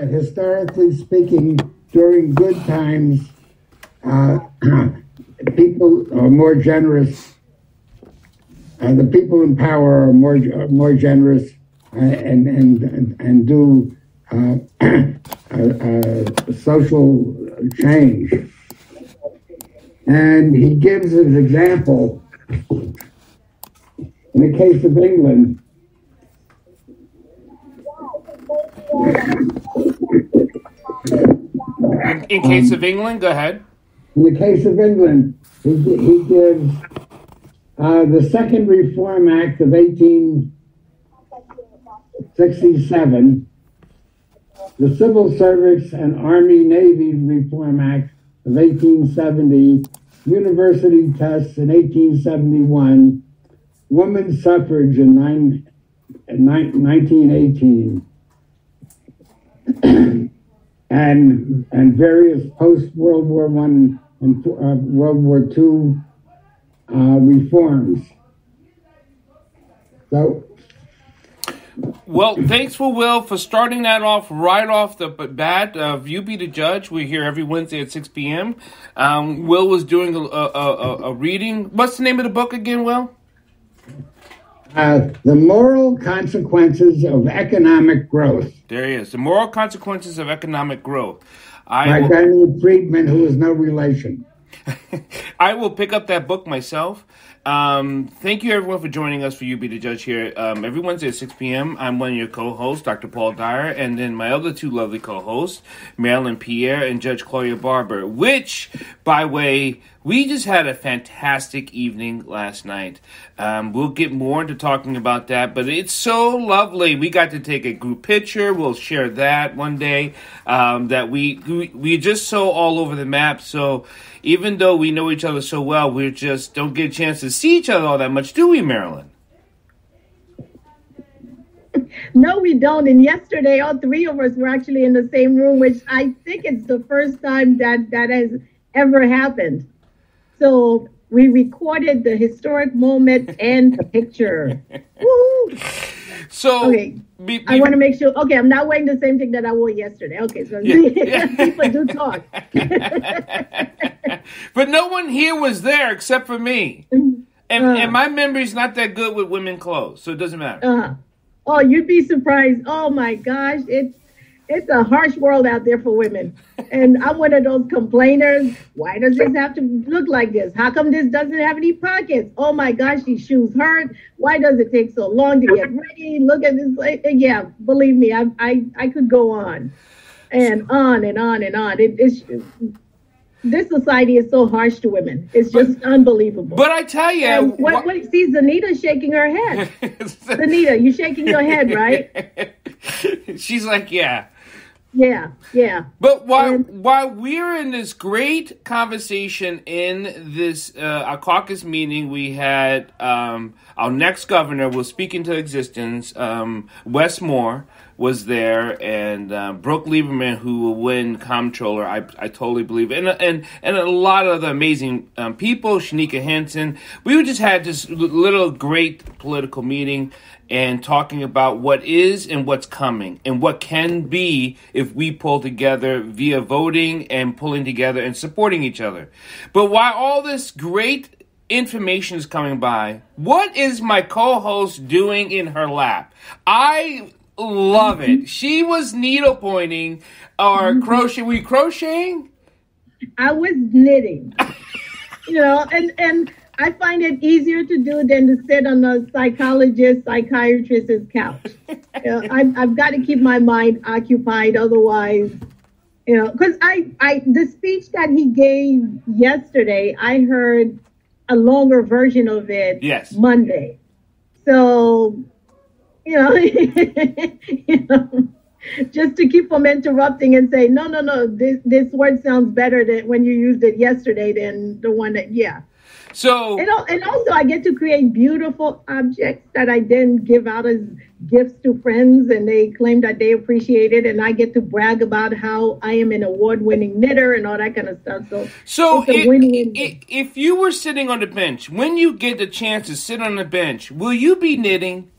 historically speaking, during good times, people are more generous. The people in power are more generous and do social change. And he gives his example in the case of England. In case of England, go ahead. In the case of England, he gives the Second Reform Act of 1867, the Civil Service and Army Navy Reform Act of 1870, university tests in 1871, women's suffrage in 1918, and various post-World War I and World War II reforms. So, well, thanks for Will for starting that off right off the bat. You Be the Judge. We're here every Wednesday at 6 p.m. Will was doing a reading. What's the name of the book again, Will? The Moral Consequences of Economic Growth. There he is. The Moral Consequences of Economic Growth. By Daniel Friedman, who is no relation. I will pick up that book myself. Thank you, everyone, for joining us for You Be the Judge here every Wednesday at 6 p.m. I'm one of your co-hosts, Dr. Paul Dyer, and then my other two lovely co-hosts, Marilyn Pierre and Judge Claudia Barber, which, by the way, we just had a fantastic evening last night. We'll get more into talking about that, but it's so lovely. We got to take a group picture. We'll share that one day. That we just so all over the map. So even though we know each other so well, we just don't get a chance to see each other all that much, do we, Marilyn? No, we don't. And yesterday, all three of us were actually in the same room, which I think it's the first time that has ever happened. So we recorded the historic moment and the picture. Woo! So okay, I want to make sure. Okay, I'm not wearing the same thing that I wore yesterday. Okay, so people do talk. But no one here was there except for me. And my memory's not that good with women clothes, so it doesn't matter. Oh, you'd be surprised. Oh my gosh, it's a harsh world out there for women. And I'm one of those complainers. Why does this have to look like this? How come this doesn't have any pockets? Oh my gosh, these shoes hurt. Why does it take so long to get ready? Look at this. Yeah, believe me, I could go on and on and on and on. This society is so harsh to women. It's just unbelievable. But I tell you... see, Zanita's shaking her head. Zanita, you shaking your head, right? She's like, yeah. Yeah. But while we're in this great conversation in this our caucus meeting, we had our next governor will speak into existence. Wes Moore was there, and Brooke Lieberman, who will win comptroller. I totally believe, and a lot of the amazing people. Shanika Henson. We just had this little great political meeting and talking about what is and what's coming and what can be if we pull together via voting and pulling together and supporting each other. But while all this great information is coming by, what is my co-host doing in her lap? I love it. She was needle pointing or crocheting. Were you crocheting? I was knitting. And I find it easier to do than to sit on a psychiatrist's couch. I've got to keep my mind occupied, otherwise, because the speech that he gave yesterday, I heard a longer version of it Monday. So, just to keep from interrupting and say, no, this word sounds better than when you used it yesterday than the one that, So, and also I get to create beautiful objects that I then give out as gifts to friends, and they claim that they appreciate it, and I get to brag about how I am an award-winning knitter and all that kind of stuff. So if you were sitting on the bench, when you get the chance to sit on the bench, will you be knitting?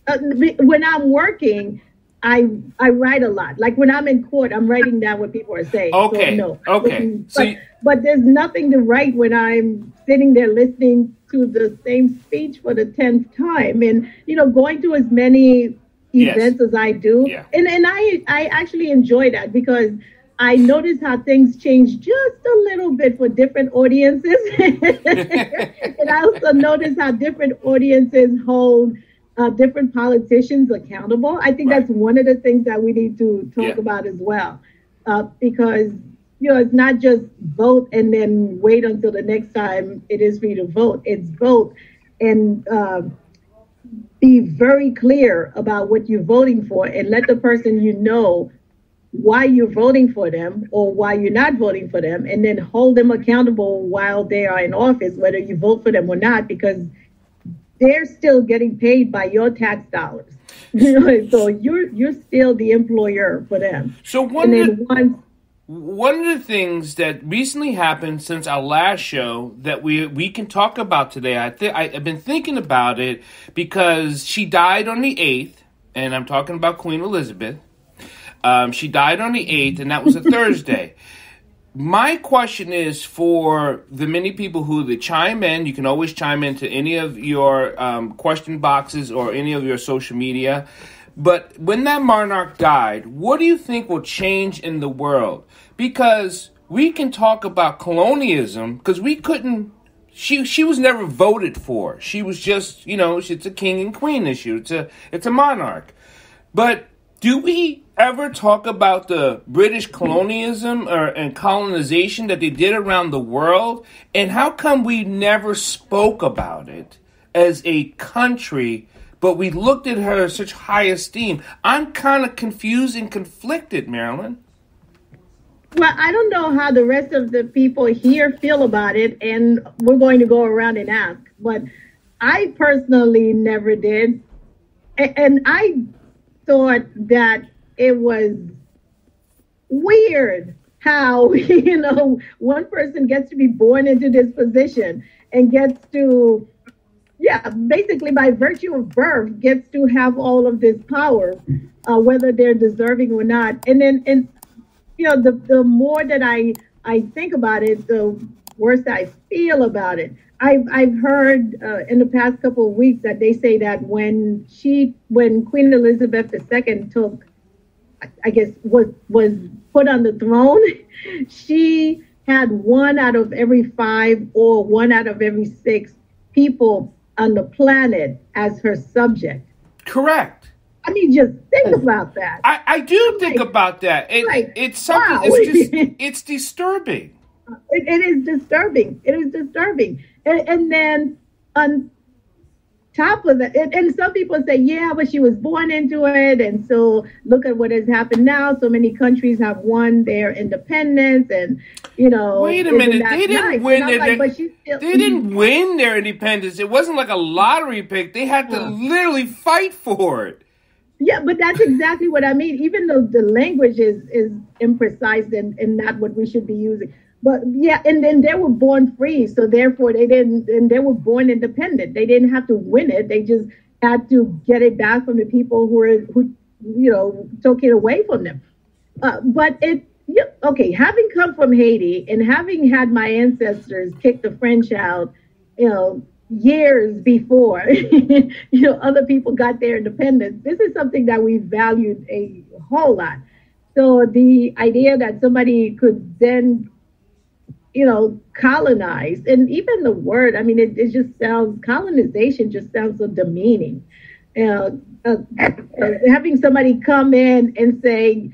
When I'm working, I write a lot. Like when I'm in court, I'm writing down what people are saying. Okay. So no. Okay. But there's nothing to write when I'm sitting there listening to the same speech for the 10th time, and going to as many events as I do. Yeah. And I actually enjoy that because I notice how things change just a little bit for different audiences. And I also notice how different audiences hold different politicians accountable. I think that's one of the things that we need to talk about as well. Because, it's not just vote and then wait until the next time it is for you to vote. It's vote and be very clear about what you're voting for and let the person why you're voting for them or why you're not voting for them, and then hold them accountable while they are in office, whether you vote for them or not, because they're still getting paid by your tax dollars. So you're still the employer for them. So one of the things that recently happened since our last show that we can talk about today, I've been thinking about it because she died on the 8th, and I'm talking about Queen Elizabeth. She died on the 8th, and that was a Thursday. My question is for the many people who chime in. You can always chime into any of your question boxes or any of your social media. But when that monarch died, what do you think will change in the world? Because we can talk about colonialism, because we couldn't. She was never voted for. She was just, it's a king and queen issue. It's a monarch. But do we ever talk about the British colonialism and colonization that they did around the world? And how come we never spoke about it as a country, but we looked at her in such high esteem? I'm kind of confused and conflicted, Marilyn. Well, I don't know how the rest of the people here feel about it, and we're going to go around and ask. But I personally never did. And I thought that it was weird how, one person gets to be born into this position and gets to, basically by virtue of birth, gets to have all of this power, whether they're deserving or not. And then, the more that I think about it, the worse I feel about it. I've heard in the past couple of weeks that they say that when Queen Elizabeth II took, I guess, was put on the throne, she had 1 out of every 5 or 1 out of every 6 people on the planet as her subject. Correct. I mean, just think about that. I do think about that. It's something. Wow. It's disturbing. It is disturbing. It is disturbing. And then on top of that, and some people say, but she was born into it. And so look at what has happened now. So many countries have won their independence. And, wait a minute. They didn't win they didn't win their independence. It wasn't like a lottery pick. They had to literally fight for it. Yeah, but that's exactly what I mean. Even though the language is imprecise and not what we should be using. But and then they were born free, so therefore they were born independent. They didn't have to win it; they just had to get it back from the people who took it away from them. But having come from Haiti and having had my ancestors kick the French out, years before other people got their independence, this is something that we valued a whole lot. So the idea that somebody could then colonize, and even the word, I mean, it just sounds, colonization just sounds so demeaning. Having somebody come in and say,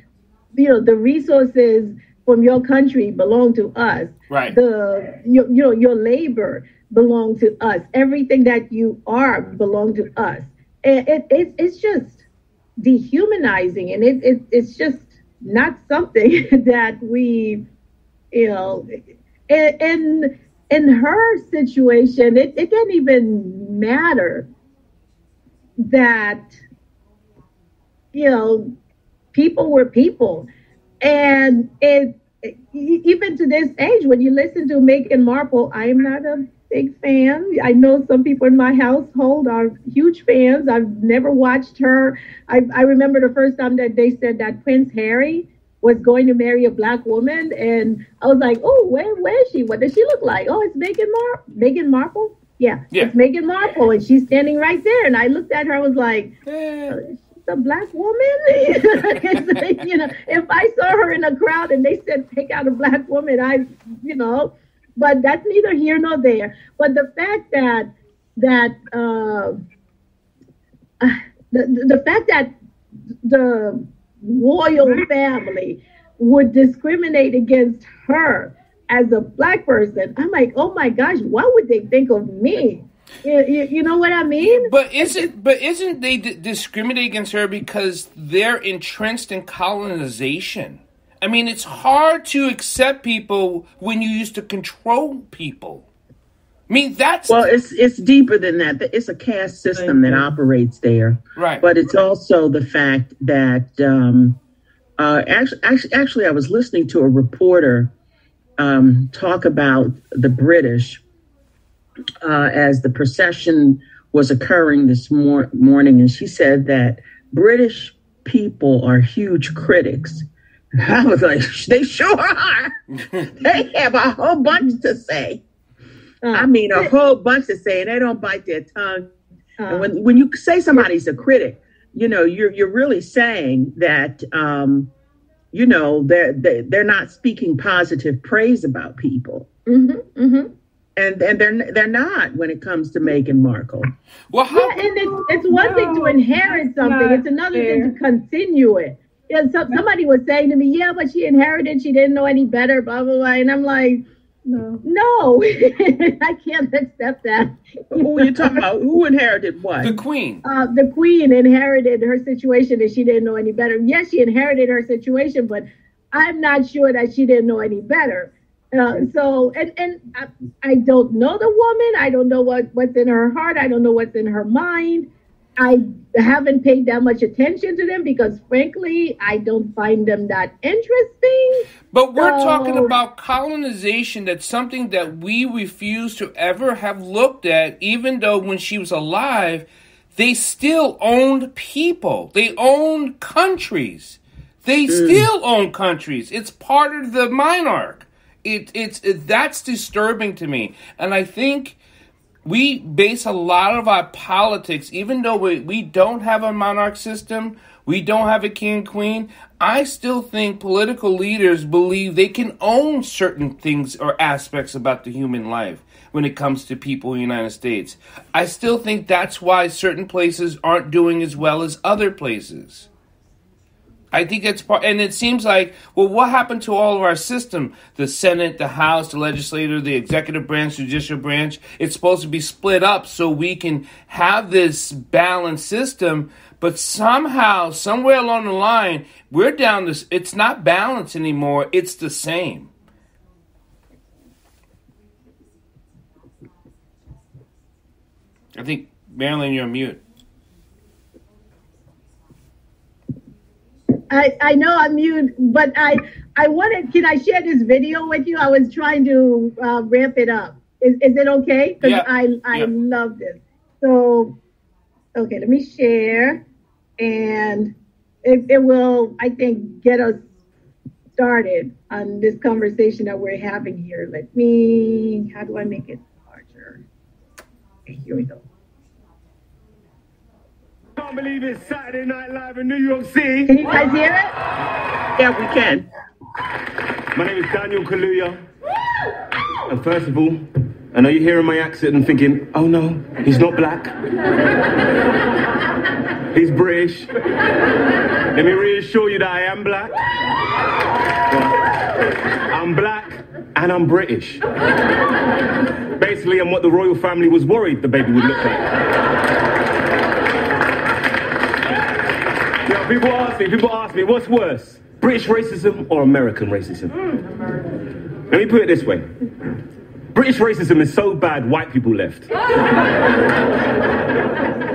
the resources from your country belong to us. Right. Your labor belong to us. Everything that you are belong to us. It's just dehumanizing, and it's just not something that we, in her situation, it didn't even matter that, people were people. And even to this age, when you listen to Meghan Markle, I'm not a big fan. I know some people in my household are huge fans. I've never watched her. I remember the first time that they said that Prince Harry was going to marry a black woman, and I was like, oh, where is she? What does she look like? Oh, it's Meghan Markle? Yeah, it's Meghan Markle, and she's standing right there. And I looked at her, I was like, she's a black woman? You know, if I saw her in a crowd and they said, pick out a black woman, but that's neither here nor there. But the fact that the fact that the royal family would discriminate against her as a black person, I'm like, oh my gosh, what would they think of me? You know what I mean? But isn't they discriminate against her because they're entrenched in colonization? I mean, it's hard to accept people when you used to control people. I mean, it's deeper than that. It's a caste system that operates there, right? But it's also the fact that actually, I was listening to a reporter talk about the British as the procession was occurring this morning, and she said that British people are huge critics. I was like, they sure are. They have a whole bunch to say. I mean, a whole bunch to say, and they don't bite their tongue. And when you say somebody's a critic, you're really saying that, they're not speaking positive praise about people. Mm-hmm, mm-hmm. And they're not when it comes to Meghan Markle. Well, and it's one thing to inherit something; it's another thing to continue it. Yeah, somebody was saying to me, "Yeah, but she inherited; she didn't know any better." Blah blah blah, and I'm like, "No, I can't accept that." Who are you talking about? Who inherited what? The Queen. The Queen inherited her situation, and she didn't know any better. Yes, she inherited her situation, but I'm not sure that she didn't know any better. So I don't know the woman. I don't know what's in her heart. I don't know what's in her mind. I haven't paid that much attention to them because, frankly, I don't find them that interesting. But we're talking about colonization. That's something that we refuse to ever have looked at, even though when she was alive, they still owned people. They owned countries. They still own countries. It's part of the monarch. That's disturbing to me. And I think we base a lot of our politics, even though we don't have a monarch system, we don't have a king and queen, I still think political leaders believe they can own certain things or aspects about the human life when it comes to people in the United States. I still think that's why certain places aren't doing as well as other places. I think it's part, and it seems like, well, what happened to all of our system? The Senate, the House, the legislature, the executive branch, judicial branch. It's supposed to be split up so we can have this balanced system. But somehow, somewhere along the line, we're down this. It's not balanced anymore. It's the same. I think, Marilyn, you're on mute. I know I'm mute, but I wanted, can I share this video with you? I was trying to ramp it up. Is it okay? Because I love this. So, okay, let me share. And it will, I think, get us started on this conversation that we're having here. How do I make it larger? Okay, here we go. I can't believe it's Saturday Night Live in New York City. Can you guys hear it? Yeah, we can. My name is Daniel Kaluuya. And first of all, I know you're hearing my accent and thinking, oh no, he's not black. He's British. Let me reassure you that I am black. I'm black and I'm British. Basically, I'm what the royal family was worried the baby would look like. People ask me, what's worse, British racism or American racism? Let me put it this way. British racism is so bad, white people left.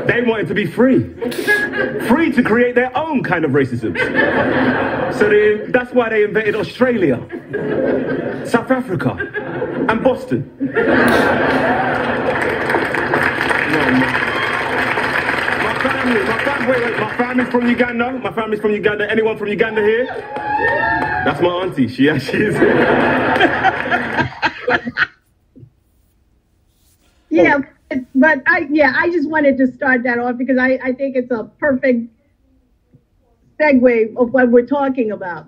They wanted to be free. Free to create their own kind of racism. So that's why they invented Australia, South Africa, and Boston. My family's from Uganda. My family's from Uganda. Anyone from Uganda here? That's my auntie. She is. Yeah, but I just wanted to start that off because I think it's a perfect segue of what we're talking about.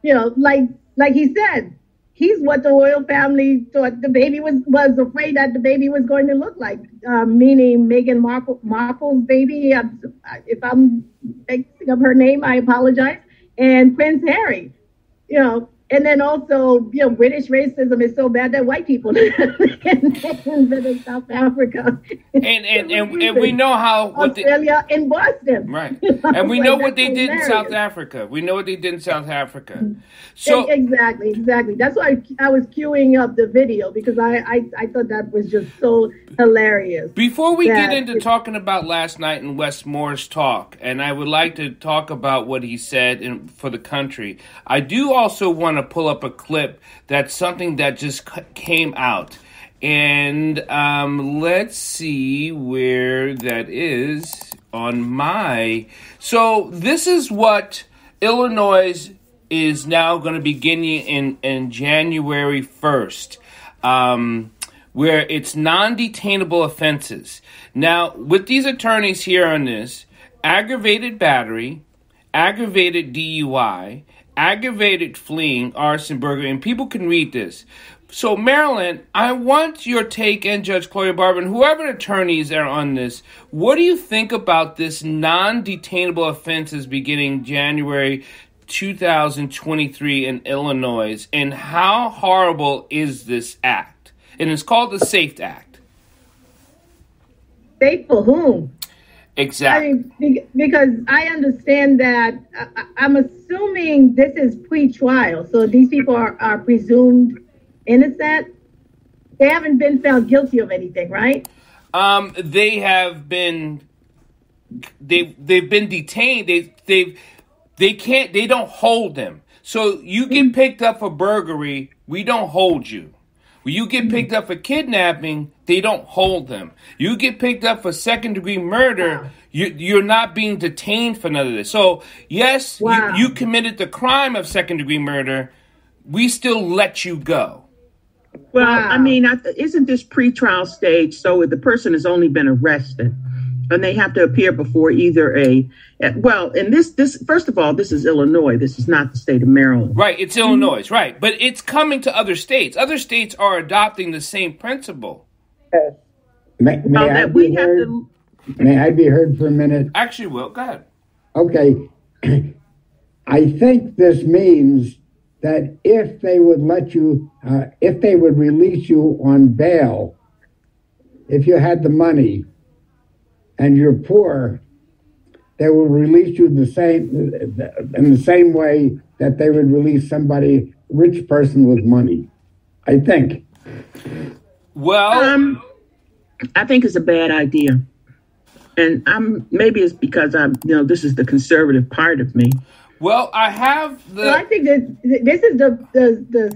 You know, like he said, he's what the royal family thought the baby was afraid that the baby was going to look like, meaning Meghan Markle's baby. If I'm mixing up her name, I apologize. And Prince Harry, you know. And then also, you know, British racism is so bad that white people live in South Africa. And we know how Australia and Boston. Right. And we know what they did in South Africa. We know what they did in South Africa. So exactly. That's why I was queuing up the video because I thought that was just so hilarious. Before we get into talking about last night in Westmore's talk, and I would like to talk about what he said for the country, I do also want to pull up a clip that's something that just came out. And let's see where that is on my... So this is what Illinois is now going to be beginning in January 1st, where it's non-detainable offenses. Now, with these attorneys here on this, aggravated battery, aggravated DUI, aggravated fleeing, arson, burglary, and people can read this. So, Marilyn, I want your take, and Judge Gloria Barber, and whoever attorneys are on this. What do you think about this non-detainable offenses beginning January 2023 in Illinois, and how horrible is this act? And it's called the SAFE Act. Safe for whom? Exactly. I mean, because I understand that I'm assuming this is pre-trial. So these people are presumed innocent. They haven't been found guilty of anything, right? They have been. They've been detained. They don't hold them. So you get picked up for burglary, we don't hold you. When you get picked up for kidnapping, they don't hold them. You get picked up for second-degree murder, you're not being detained for none of this. So, yes, you committed the crime of second-degree murder. We still let you go. Well, I mean, isn't this pretrial stage so the person has only been arrested and they have to appear before either in this, first of all, this is Illinois. This is not the state of Maryland. Right, it's Illinois, right. But it's coming to other states. Other states are adopting the same principle. May I be heard for a minute? Actually, Will, go ahead. Okay. I think this means that if they would let you, if they would release you on bail, if you had the money and you're poor, they will release you in the same way that they would release somebody, rich person with money. I think. Well, I think it's a bad idea, and maybe it's because this is the conservative part of me. Well, I have the. Well, I think that this is the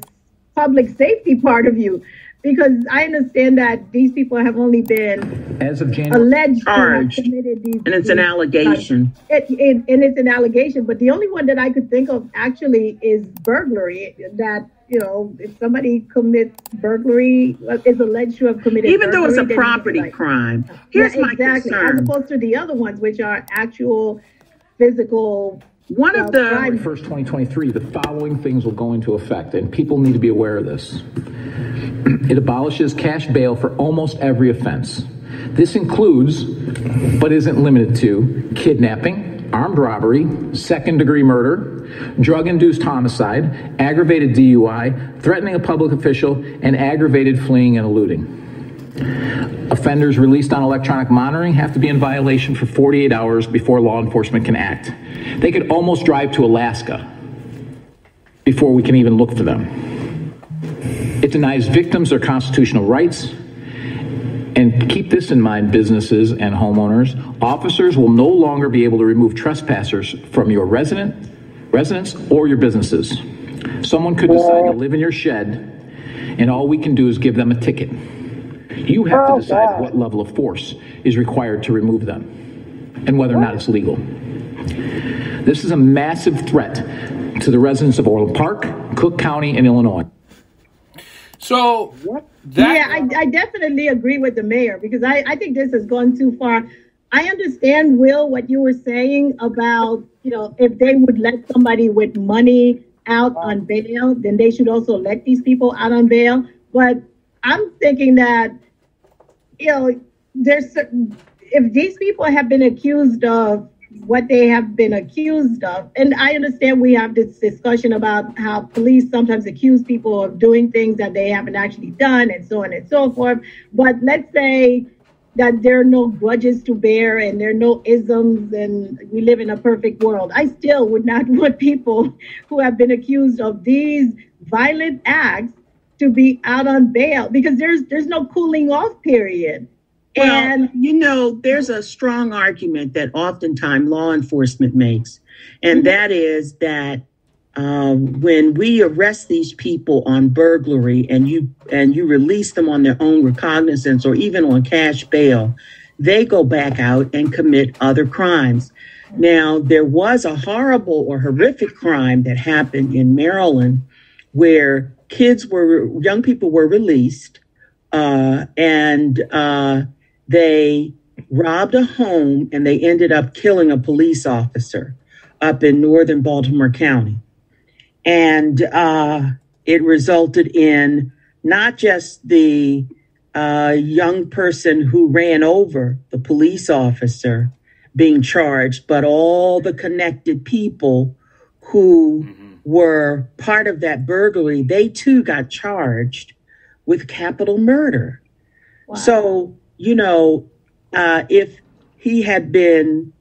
public safety part of you. Because I understand that these people have only been as of January alleged charged, to have committed these, and it's an allegation. And it's an allegation, but the only one that I could think of actually is burglary. That if somebody commits burglary, is alleged to have committed, even burglary, though it's a property crime. Here's my concern, as opposed to the other ones, which are actual physical. One of the January 1st, 2023, the following things will go into effect, and people need to be aware of this. It abolishes cash bail for almost every offense. This includes, but isn't limited to, kidnapping, armed robbery, second-degree murder, drug-induced homicide, aggravated DUI, threatening a public official, and aggravated fleeing and eluding. Offenders released on electronic monitoring have to be in violation for 48 hours before law enforcement can act. They could almost drive to Alaska before we can even look for them. It denies victims their constitutional rights. And keep this in mind, businesses and homeowners. Officers will no longer be able to remove trespassers from your residence or your businesses. Someone could decide to live in your shed, and all we can do is give them a ticket. You have to decide what level of force is required to remove them and whether or not it's legal. This is a massive threat to the residents of Orland Park, Cook County, and Illinois. So I definitely agree with the mayor, because I think this has gone too far. I understand, Will, what you were saying about, if they would let somebody with money out on bail, then they should also let these people out on bail. But I'm thinking that, there's certain, if these people have been accused of what they have been accused of, and I understand we have this discussion about how police sometimes accuse people of doing things that they haven't actually done, and so on and so forth. But let's say that there are no grudges to bear and there are no isms and we live in a perfect world. I still would not want people who have been accused of these violent acts to be out on bail, because there's no cooling off period. Well, and there's a strong argument that oftentimes law enforcement makes, and that is that when we arrest these people on burglary and you release them on their own recognizance or even on cash bail, they go back out and commit other crimes. Now, there was a horrible or horrific crime that happened in Maryland where young people were released and they robbed a home and they ended up killing a police officer up in northern Baltimore County. And it resulted in not just the young person who ran over the police officer being charged, but all the connected people who were part of that burglary. They too got charged with capital murder. Wow. So, if he had been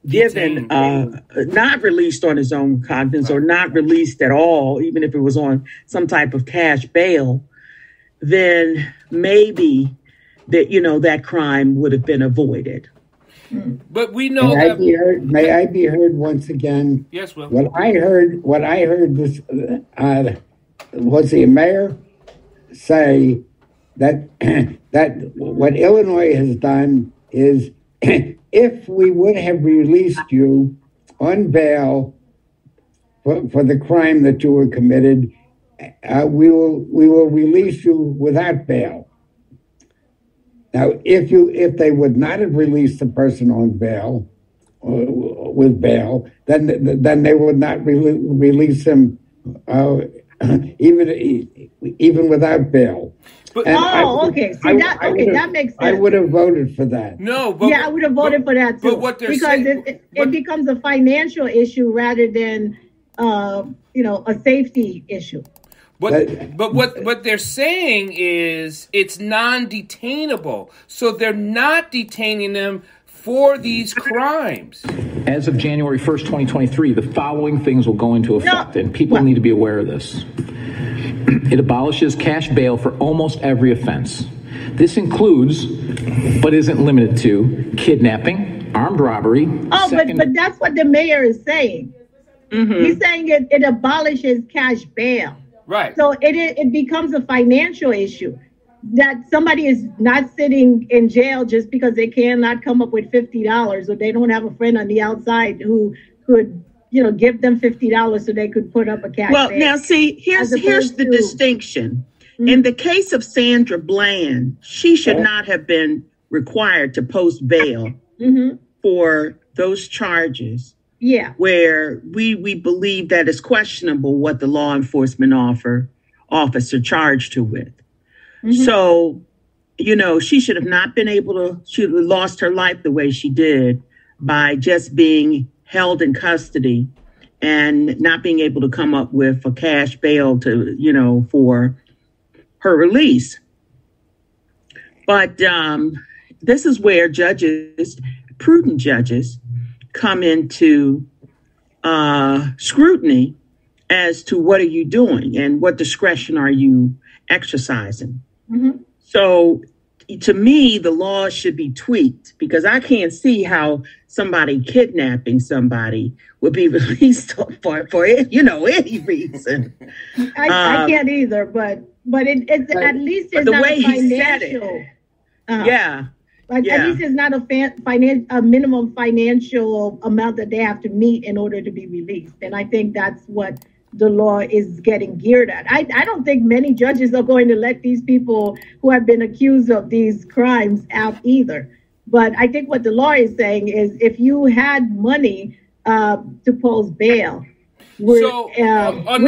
given, not released on his own cognizance or not released at all, even if it was on some type of cash bail, then maybe that crime would have been avoided. But we know May I be heard once again? Yes, Will. What I heard this was the mayor say that that what Illinois has done is if we would have released you on bail for the crime that you were committed, we will release you without bail. Now, if they would not have released the person on bail with bail, then they would not release him even without bail. But, that makes sense. I would have voted for that. No, but I would have voted for that too. But what they're because saying, it becomes a financial issue rather than a safety issue. But what they're saying is it's non-detainable, so they're not detaining them for these crimes. As of January 1st, 2023, the following things will go into effect, and people need to be aware of this. It abolishes cash bail for almost every offense. This includes, but isn't limited to, kidnapping, armed robbery. Oh, but that's what the mayor is saying. Mm-hmm. He's saying it abolishes cash bail. Right. So it becomes a financial issue that somebody is not sitting in jail just because they cannot come up with $50 or they don't have a friend on the outside who could, give them $50 so they could put up a cash bail. Now, see, here's the distinction. Mm-hmm. In the case of Sandra Bland, she should not have been required to post bail for those charges. Yeah, where we believe that it's questionable what the law enforcement officer charged her with. Mm-hmm. So, she should have not been she lost her life the way she did by just being held in custody and not being able to come up with a cash bail to, for her release. But this is where prudent judges, come into scrutiny as to what are you doing and what discretion are you exercising. Mm-hmm. So to me, the law should be tweaked, because I can't see how somebody kidnapping somebody would be released for any reason. I can't either, but it's at least it's the not way a he said financial. it. Yeah. But Yeah. at least it's not a minimum financial amount that they have to meet in order to be released. And I think that's what the law is getting geared at. I don't think many judges are going to let these people who have been accused of these crimes out either. But I think what the law is saying is if you had money to post bail, we're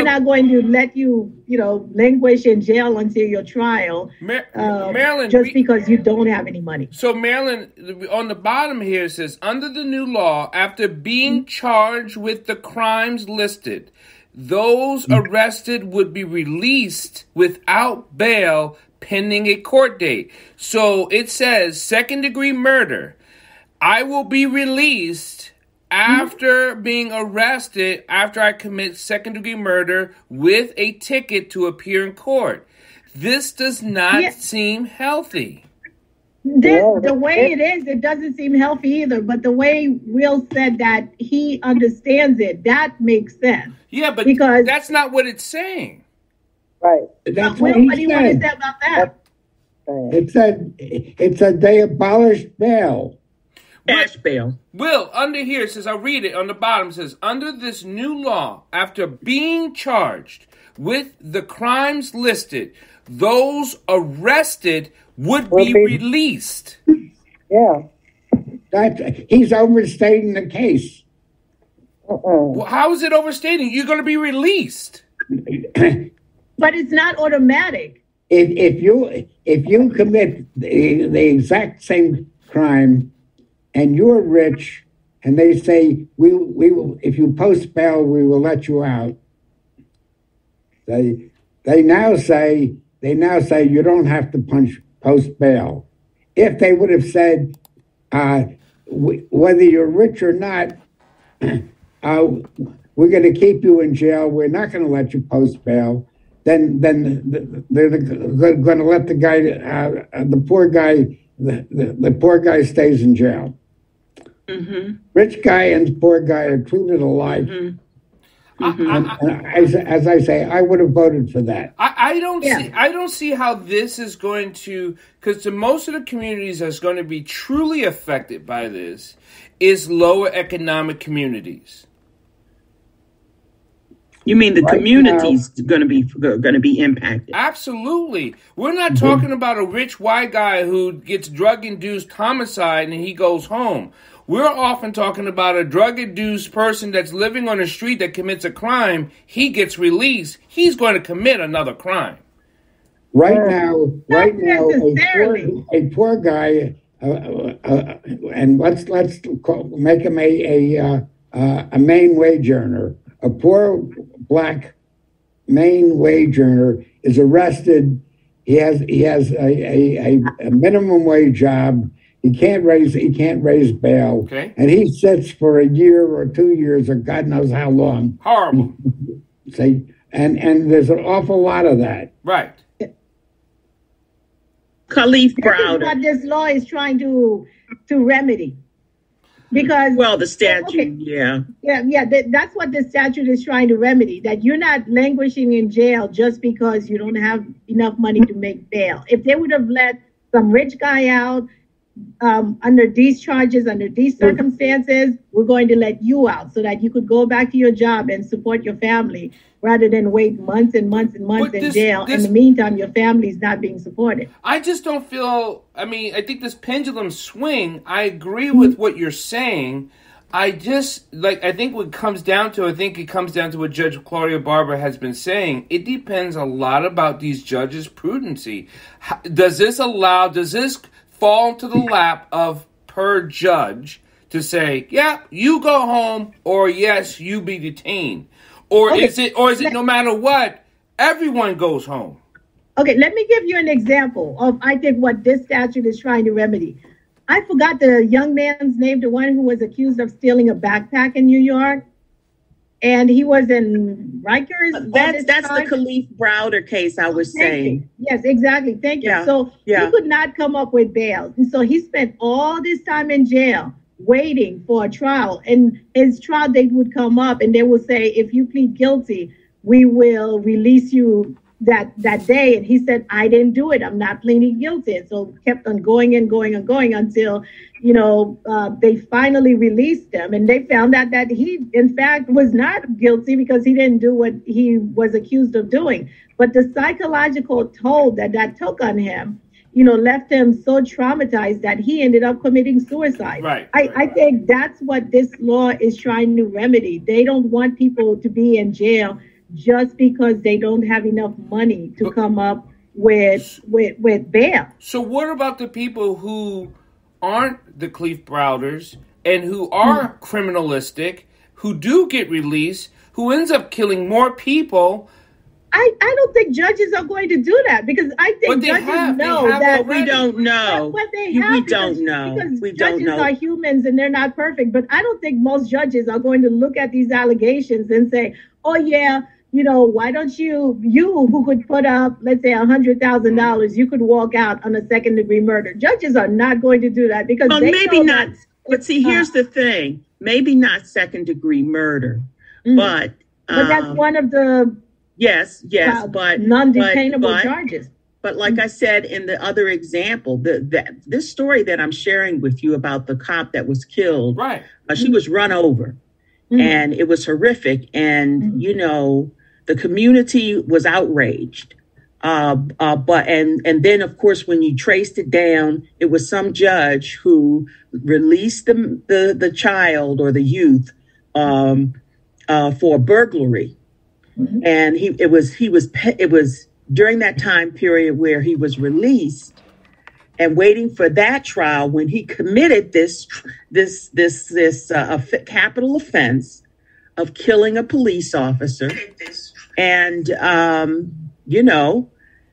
not going to let you, languish in jail until your trial, Marilyn, just because you don't have any money. So, Marilyn, on the bottom here it says, under the new law, after being charged with the crimes listed, those arrested would be released without bail pending a court date. So it says, second-degree murder, I will be released after being arrested after I commit second-degree murder with a ticket to appear in court. This does not seem healthy. The way it is, it doesn't seem healthy either. But the way Will said that he understands it, that makes sense. Yeah, but because that's not what it's saying. Right. That's Will, what do you want to say about that? It said they abolished bail. Cash bail. Will, under here, it says, I'll read it on the bottom, it says, under this new law, after being charged with the crimes listed, those arrested would be released. Yeah. He's overstating the case. Well, how is it overstating? You're going to be released. But it's not automatic. If you commit the exact same crime and you're rich, and they say we will, if you post bail, we will let you out. They now say you don't have to post bail. If they would have said whether you're rich or not, we're going to keep you in jail. We're not going to let you post bail. Then they're going to let the guy, the poor guy stays in jail. Mm-hmm. Rich guy and poor guy are treated alike. Mm-hmm. Mm-hmm. As I say, I would have voted for that. I don't see how this is going to, because to most of the communities that's going to be truly affected by this is lower economic communities. You mean the community's going to be impacted? Absolutely. We're not talking about a rich white guy who gets drug-induced homicide and he goes home. We're often talking about a drug-induced person that's living on the street that commits a crime. He gets released. He's going to commit another crime. Right now, a poor guy, and let's make him a main wage earner. A poor black main wage earner is arrested. He has a minimum wage job. He can't raise bail, and he sits for a year or 2 years or God knows how long. Horrible. See, and there's an awful lot of that. Right. Khalif This Browder. is what this law is trying to remedy. Because the statute, that's what the statute is trying to remedy. That you're not languishing in jail just because you don't have enough money to make bail. If they would have let some rich guy out under these charges, under these circumstances, we're going to let you out so that you could go back to your job and support your family rather than wait months and months and months in jail. In the meantime, your family is not being supported. I just don't feel, I think this pendulum swing, I agree with what you're saying. I think what comes down to, it comes down to what Judge Claudia Barber has been saying. It depends a lot about these judges' prudency. Does this fall into the lap of per judge to say, yeah, you go home, or yes, you be detained? Or is it no matter what, everyone goes home? Okay, let me give you an example of, I think, what this statute is trying to remedy. I forgot the young man's name, the one who was accused of stealing a backpack in New York. and he was in Rikers. That's the Khalif Browder case I was saying. Yes, exactly. Thank you. So he could not come up with bail. And so he spent all this time in jail waiting for a trial. And his trial date would come up and they would say, if you plead guilty, we will release you that day. And he said, I didn't do it. I'm not pleading guilty. And so kept on going and going and going until, they finally released him. And they found out that he, in fact, was not guilty because he didn't do what he was accused of doing. But the psychological toll that took on him, left him so traumatized that he ended up committing suicide. Right. I think that's what this law is trying to remedy. They don't want people to be in jail just because they don't have enough money to come up with bail. So what about the people who aren't the Khalif Browders and who are criminalistic, who do get released, who ends up killing more people? I don't think judges are going to do that because I think judges know that we don't know. But they have we don't know. Because we judges don't know. are humans and they're not perfect. But I don't think most judges are going to look at these allegations and say, oh, yeah, why don't you who could put up, let's say, $100,000, you could walk out on a second-degree murder. Judges are not going to do that because they maybe know not. But see, here's the thing: maybe not second-degree murder, but that's one of the but non-detainable charges. But like I said in the other example, this story that I'm sharing with you about the cop that was killed, right? She was run over, and it was horrific, and the community was outraged. But then of course, when you traced it down, it was some judge who released the child or the youth for burglary, and it was during that time period where he was released and waiting for that trial when he committed this capital offense of killing a police officer. And,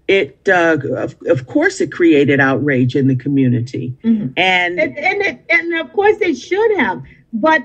it, of course, it created outrage in the community. And of course it should have. But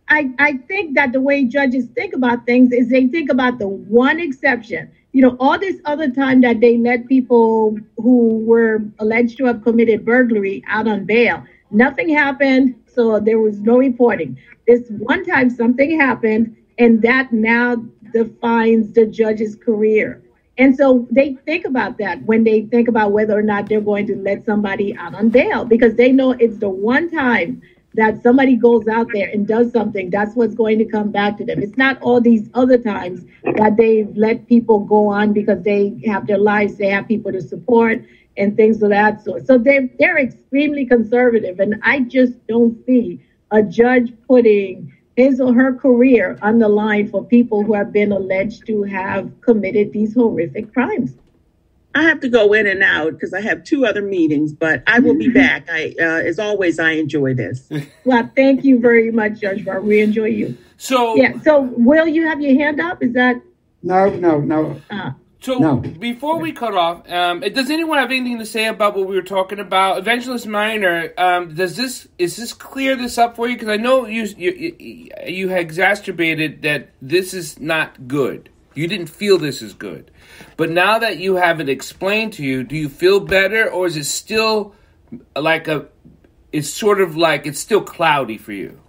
I think that the way judges think about things is they think about the one exception. All this other time that they let people who were alleged to have committed burglary out on bail, nothing happened. So there was no reporting. This one time something happened, and that now defines the judge's career. And so they think about that when they think about whether or not they're going to let somebody out on bail, because they know it's the one time that somebody goes out there and does something, that's what's going to come back to them. It's not all these other times that they've let people go on because they have their lives, they have people to support and things of that sort. So they're extremely conservative, and I just don't see a judge putting his or her career on the line for people who have been alleged to have committed these horrific crimes. I have to go in and out because I have 2 other meetings, but I will be back. As always, I enjoy this. Well, thank you very much, Judge Barr. We enjoy you. So, Will, you have your hand up? Is that? No. Before we cut off, does anyone have anything to say about what we were talking about? Evangelist Minor, is this clear this up for you? Because I know you had exacerbated that this is not good. You didn't feel this is good. But now that you have it explained to you, do you feel better, or is it still it's still cloudy for you?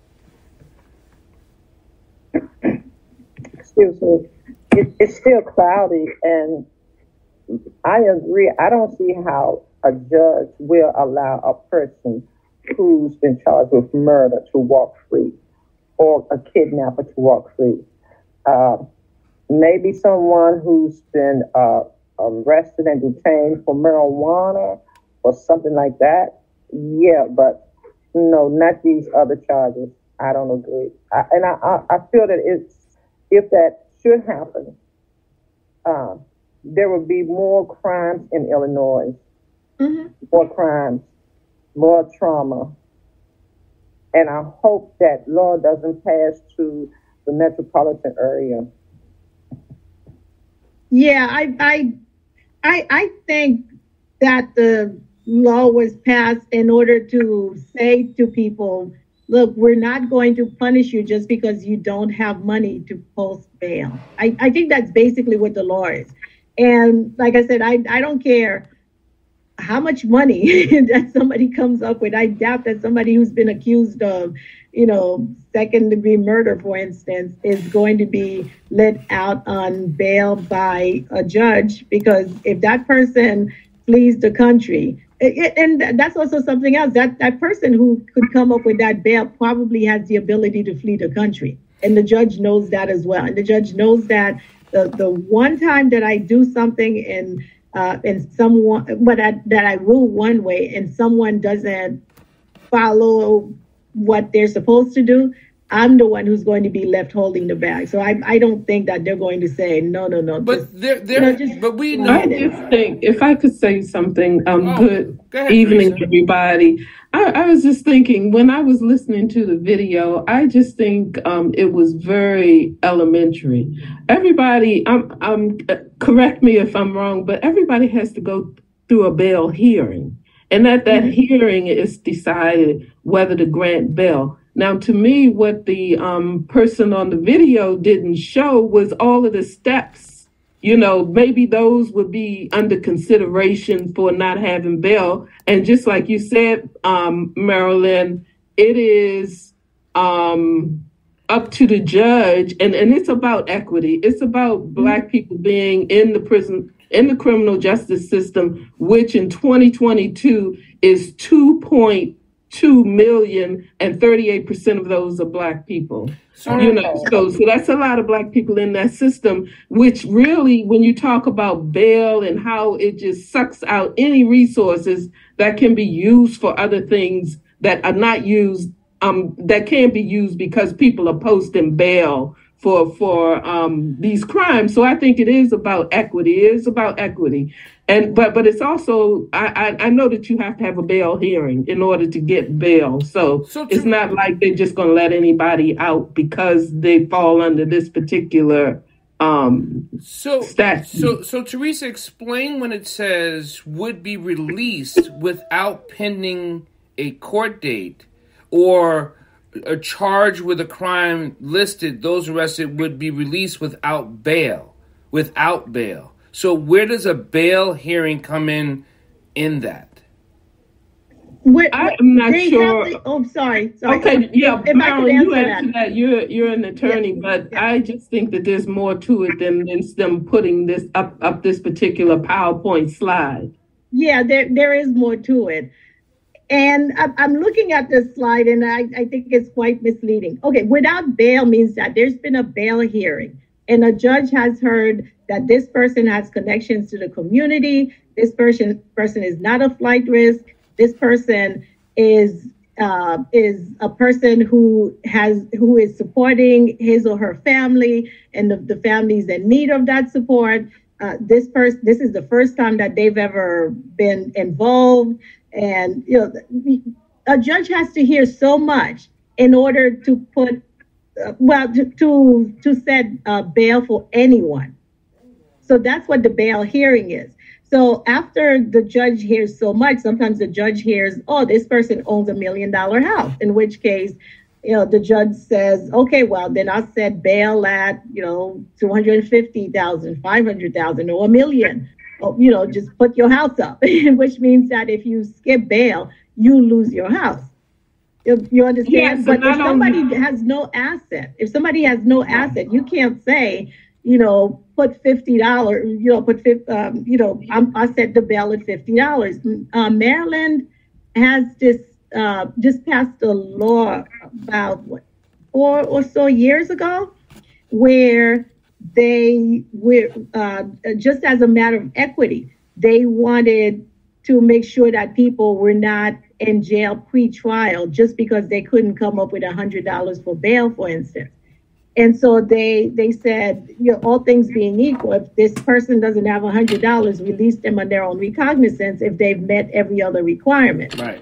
Excuse me. It's still cloudy, and I agree. I don't see how a judge will allow a person who's been charged with murder to walk free, or a kidnapper to walk free. Maybe someone who's been arrested and detained for marijuana or something like that. Yeah, but no, not these other charges. I don't agree. I feel that if that should happen, there will be more crimes in Illinois, more crimes, more trauma. And I hope that law doesn't pass to the metropolitan area. Yeah, I think that the law was passed in order to say to people, look, we're not going to punish you just because you don't have money to post bail. I think that's basically what the law is. And like I said, I don't care how much money that somebody comes up with. I doubt that somebody who's been accused of, second degree murder, for instance, is going to be let out on bail by a judge, because if that person flees the country, and that's also something else, that person who could come up with that bail probably has the ability to flee the country. And the judge knows that as well. And the judge knows that the one time that I do something and someone, that I rule one way and someone doesn't follow what they're supposed to do, I'm the one who's going to be left holding the bag. So I don't think that they're going to say no. But but we know. I just think, if I could say something, good ahead, evening, Teresa. Everybody. I was just thinking, when I was listening to the video, I just think it was very elementary. Everybody, correct me if I'm wrong, but everybody has to go through a bail hearing. And at that hearing is decided whether to grant bail. Now, to me, what the person on the video didn't show was all of the steps. Maybe those would be under consideration for not having bail. And just like you said, Marilyn, it is up to the judge. And it's about equity. It's about Black people being in the prison, in the criminal justice system, which in 2022 is 2.2 million, and 38% of those are Black people. So that's a lot of Black people in that system, which really, when you talk about bail and how it just sucks out any resources that can be used for other things that are not used, that can be used because people are posting bail for these crimes. So I think it is about equity. It is about equity. And but it's also, I know that you have to have a bail hearing in order to get bail. So it's not like they're just going to let anybody out because they fall under this particular statute. So Teresa, explain when it says would be released without pending a court date or a charge with a crime listed, those arrested would be released without bail. So where does a bail hearing come in that? I'm not sure. Sorry. Okay, yeah, if Marilyn, you answer answer that. You're an attorney, but I just think that there's more to it than them putting this up this particular PowerPoint slide. Yeah, there is more to it. And I'm looking at this slide, and I think it's quite misleading. Okay, without bail means that there's been a bail hearing, and a judge has heard that this person has connections to the community. This person is not a flight risk. This person is a person who is supporting his or her family, and the family's in need of that support. This is the first time that they've ever been involved. And a judge has to hear so much in order to put to set bail for anyone. So that's what the bail hearing is. So after the judge hears so much, sometimes the judge hears, oh, this person owns $1 million house, in which case, the judge says, okay, well, then I'll set bail at, 250,000, 500,000, or $1 million. Just put your house up, which means that if you skip bail, you lose your house. You understand? Yes, but if somebody has no asset, you can't say, put $50, I set the bail at $50. Maryland has just passed a law about 4 or so years ago where they were, just as a matter of equity, they wanted to make sure that people were not in jail pre-trial just because they couldn't come up with $100 for bail, for instance. And so they said, all things being equal, if this person doesn't have $100, release them on their own recognizance if they've met every other requirement. Right.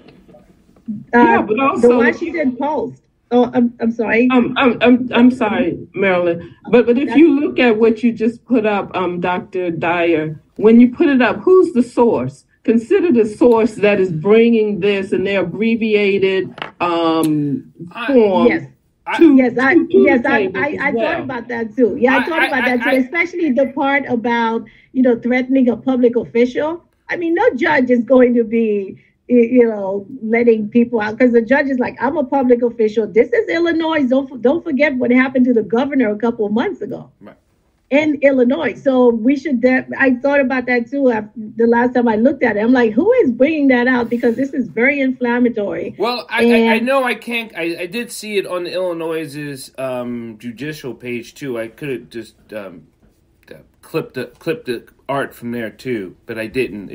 But also the Washington Post. Oh, I'm sorry. I'm sorry, Marilyn. But if you look at what you just put up, Dr. Dyer, when you put it up, who's the source? consider the source that is bringing this in their abbreviated form. Yes. I thought about that too. Yeah, I thought about that too, especially the part about, threatening a public official. I mean, no judge is going to be, letting people out, because the judge is like, I'm a public official. This is Illinois. Don't forget what happened to the governor a couple of months ago. Right. In Illinois. So we should, I thought about that too the last time I looked at it. I'm like, who is bringing that out? Because this is very inflammatory. Well, I know I can't, I did see it on Illinois's judicial page too. I could have just clipped the art from there too, but I didn't.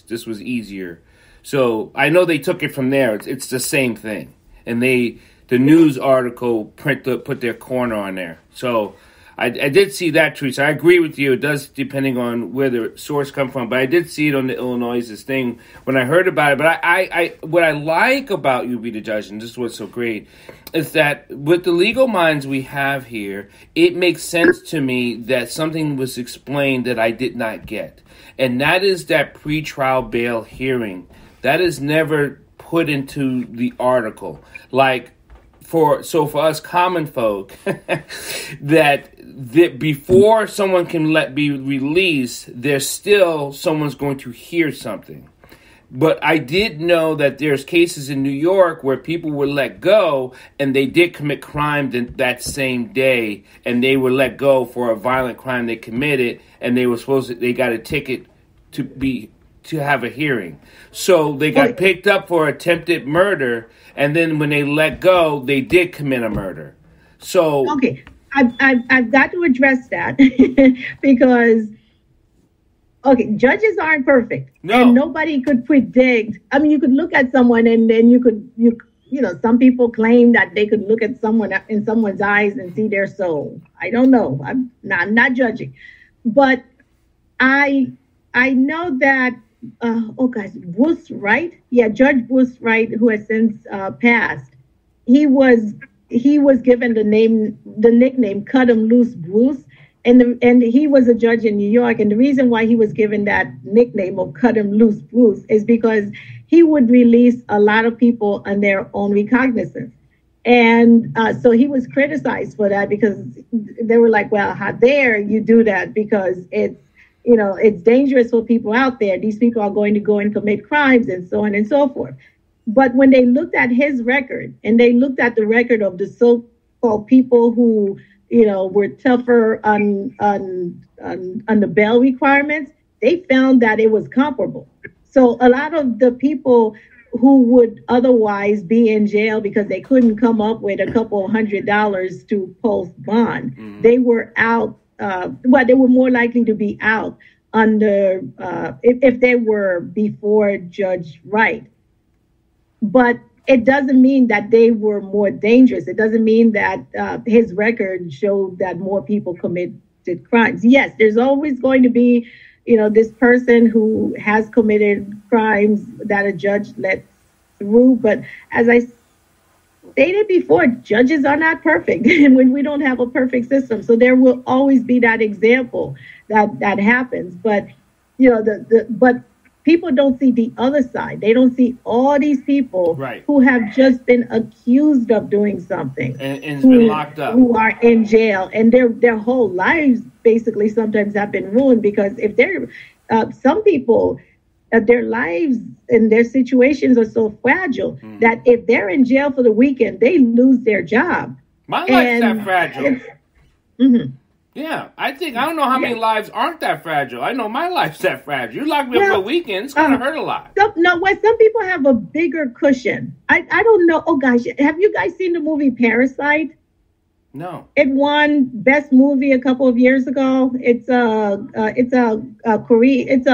This was easier. So I know they took it from there. It's the same thing. And the news article put their corner on there. So I did see that, Teresa. I agree with you. It does, depending on where the source come from. But I did see it on the Illinois' thing when I heard about it. But I what I like about You Be the Judge, and this is what's so great, is that with the legal minds we have here, it makes sense to me that something was explained that I did not get. And that is that pretrial bail hearing. That is never put into the article. For us common folk, that before someone can be released, there's still someone's going to hear something. But I did know that there's cases in New York where people were let go and they did commit crime that same day, and they were let go for a violent crime they committed, and they got a ticket to have a hearing. So they got picked up for attempted murder, and then when they let go, they did commit a murder. So okay, I've got to address that because judges aren't perfect. No. And nobody could predict. I mean, you could look at someone and then you some people claim that they could look at someone in someone's eyes and see their soul. I don't know. I'm not judging, but I know that. Bruce Wright. Yeah, Judge Bruce Wright, who has since passed. He was given the nickname "Cut 'Em Loose Bruce," and he was a judge in New York. And the reason why he was given that nickname of "Cut 'Em Loose Bruce" is because he would release a lot of people on their own recognizance. And so he was criticized for that because they were like, well, how dare you do that? Because it's dangerous for people out there. These people are going to go and commit crimes and so on and so forth. But when they looked at his record and they looked at the record of the so-called people who, were tougher on the bail requirements, they found that it was comparable. So a lot of the people who would otherwise be in jail because they couldn't come up with a couple $100 to post bond, they were out. They were more likely to be out under if they were before Judge Wright. But it doesn't mean that they were more dangerous. It doesn't mean that his record showed that more people committed crimes. Yes, there's always going to be, this person who has committed crimes that a judge lets through. But as I stated before, judges are not perfect, and when we don't have a perfect system, so there will always be that example that happens. But but people don't see the other side. They don't see all these people who have just been accused of doing something and been locked up, who are in jail, and their whole lives basically sometimes have been ruined because if they're some people. Their lives and their situations are so fragile that if they're in jail for the weekend, they lose their job. My life's that fragile. Yeah, I don't know how many lives aren't that fragile. I know my life's that fragile. You lock me up for a weekend, it's going to hurt a lot. Some people have a bigger cushion. I don't know. Oh, gosh. Have you guys seen the movie Parasite? No. It won Best Movie a couple of years ago. It's a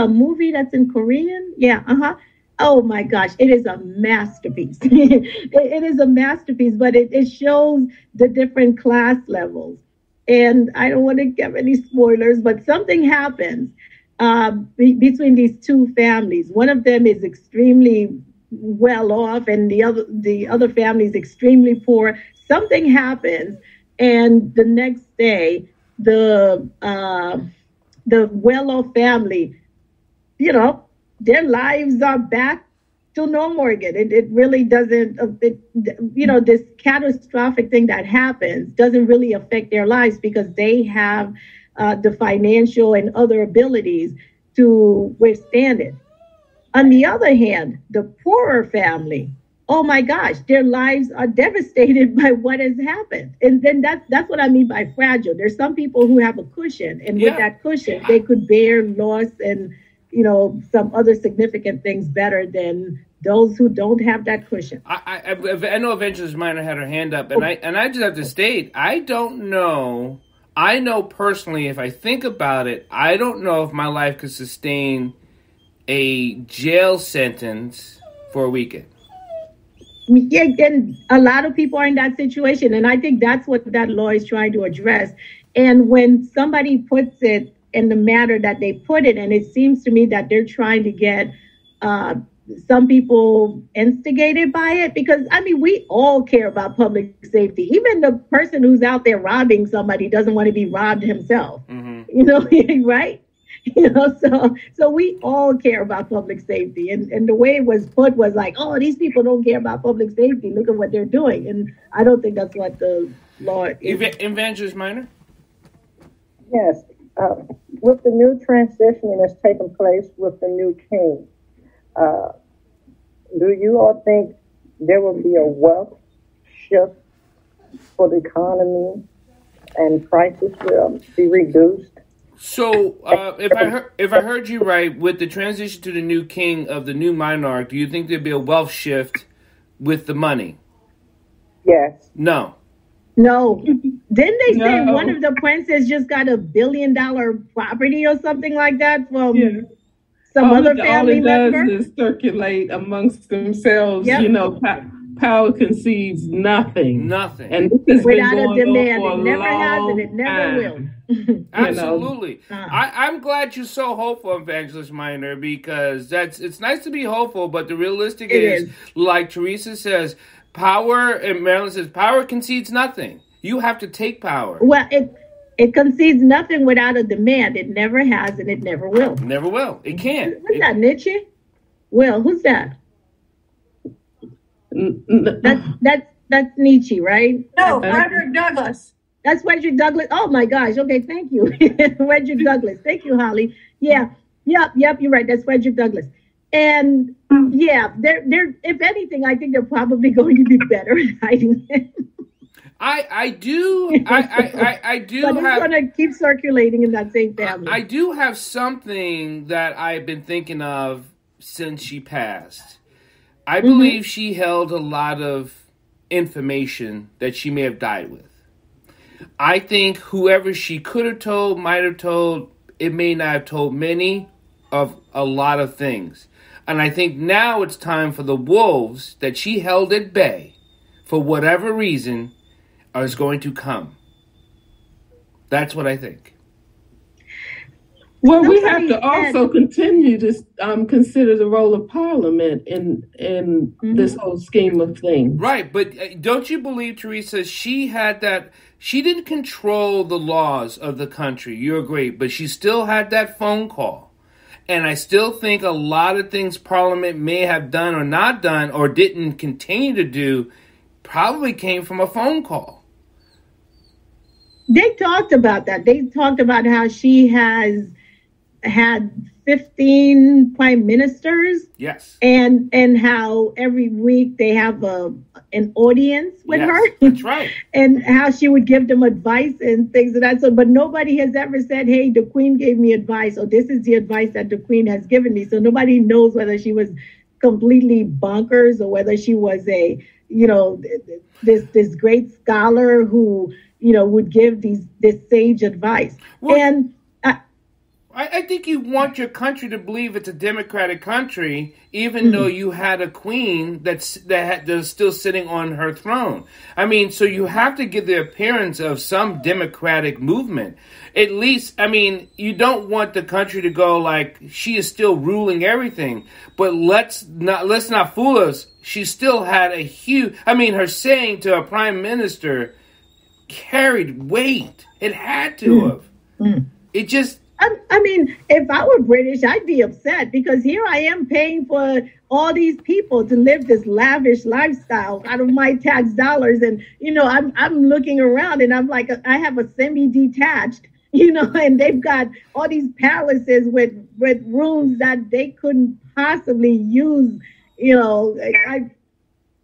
movie that's in Korean. Yeah. Oh my gosh, it is a masterpiece. It is a masterpiece, but it shows the different class levels. And I don't want to give any spoilers, but something happens between these two families. One of them is extremely well off, and the other family is extremely poor. Something happens. And the next day, the well-off family, their lives are back to normal again. It really doesn't, this catastrophic thing that happens doesn't really affect their lives because they have the financial and other abilities to withstand it. On the other hand, the poorer family, oh my gosh, their lives are devastated by what has happened. And then that's what I mean by fragile. There's some people who have a cushion, and with that cushion, they could bear loss and, some other significant things better than those who don't have that cushion. I know Evangelist Minor had her hand up, and I just have to state, I don't know. I know personally, if I think about it, I don't know if my life could sustain a jail sentence for a weekend. Yeah, and a lot of people are in that situation, and I think that's what that law is trying to address. And when somebody puts it in the manner that they put it, and it seems to me that they're trying to get some people instigated by it, because we all care about public safety. Even the person who's out there robbing somebody doesn't want to be robbed himself. Mm-hmm. Right? So we all care about public safety. And the way it was put was like, oh, these people don't care about public safety. Look at what they're doing. And I don't think that's what the law is. Evangelist Minor? Yes. With the new transition that's taking place with the new king, do you all think there will be a wealth shift for the economy and prices will be reduced? So, if I heard you right, with the transition to the new king of the new monarch, do you think there'd be a wealth shift with the money? Yes. No. Didn't they say one of the princes just got $1 billion property or something like that from some other family member? All it does is circulate amongst themselves. Yep. Power concedes nothing. And this has without been going a demand. on for It never has and it never time. will. Absolutely. I'm glad you're so hopeful, Evangelist Minor, because it's nice to be hopeful, but the realistic is, like Teresa says, power, and Marilyn says, power concedes nothing. You have to take power. Well, it concedes nothing without a demand. It never has and it never will. Never will. It can't. What's that, Nietzsche? Well, who's that? That's Nietzsche, right? No, Frederick Douglass. That's Frederick Douglass. Oh my gosh. Okay, thank you. Frederick Douglass. Thank you, Holly. Yeah. Yep, you're right. That's Frederick Douglass. And they're if anything, I think they're probably going to be better at hiding it. I do. But it's going to keep circulating in that same family. I do have something that I've been thinking of since she passed. I believe she held a lot of information that she may have died with. I think whoever she could have told, might have told, it may not have told many of a lot of things. And I think now it's time for the wolves that she held at bay, for whatever reason, is going to come. That's what I think. Well, we have to also continue to consider the role of Parliament in this whole scheme of things. Right, but don't you believe, Teresa, she had that, she didn't control the laws of the country, you agree, but she still had that phone call. And I still think a lot of things Parliament may have done or not done or didn't continue to do probably came from a phone call. They talked about that. They talked about how she has had 15 prime ministers. Yes. And how every week they have an audience with her. That's right. And how she would give them advice and things of that sort. But nobody has ever said, hey, the Queen gave me advice, or this is the advice that the Queen has given me. So nobody knows whether she was completely bonkers or whether she was this great scholar who, would give this sage advice. Well, and I think you want your country to believe it's a democratic country, even though you had a queen that's still sitting on her throne. I mean, so you have to give the appearance of some democratic movement. At least, I mean, you don't want the country to go like she is still ruling everything. But let's not fool us. She still had a huge. I mean, her saying to a prime minister carried weight. It had to have. It just. I mean, if I were British, I'd be upset because here I am paying for all these people to live this lavish lifestyle out of my tax dollars. And, I'm looking around and I'm like, I have a semi-detached, and they've got all these palaces with rooms that they couldn't possibly use.